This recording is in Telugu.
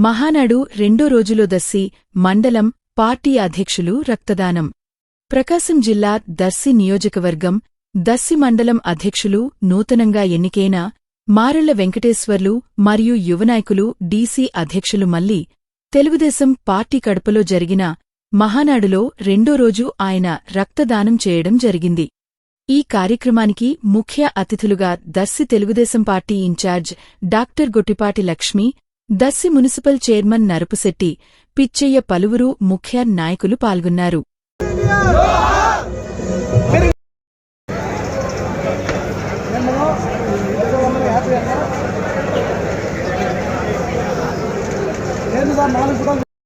మహానాడు రెండో రోజులో దర్శి మండలం పార్టీ అధ్యక్షులు రక్తదానం. ప్రకాశం జిల్లా దర్శి నియోజకవర్గం దర్శి మండలం అధ్యక్షులు నూతనంగా ఎన్నికైన మారెళ్ల వెంకటేశ్వర్లు మరియు యువనాయకులు డీసీ అధ్యక్షులు మల్లి తెలుగుదేశం పార్టీ కడపలో జరిగిన మహానాడులో రెండో రోజు ఆయన రక్తదానం చేయడం జరిగింది. ఈ కార్యక్రమానికి ముఖ్య అతిథులుగా Darsi Telugu Desam party incharge doctor Gottipati Lakshmi, Darsi municipal chairman Narapusetty, Pichaiah పలువురు ముఖ్య నాయకులు పాల్గొన్నారు.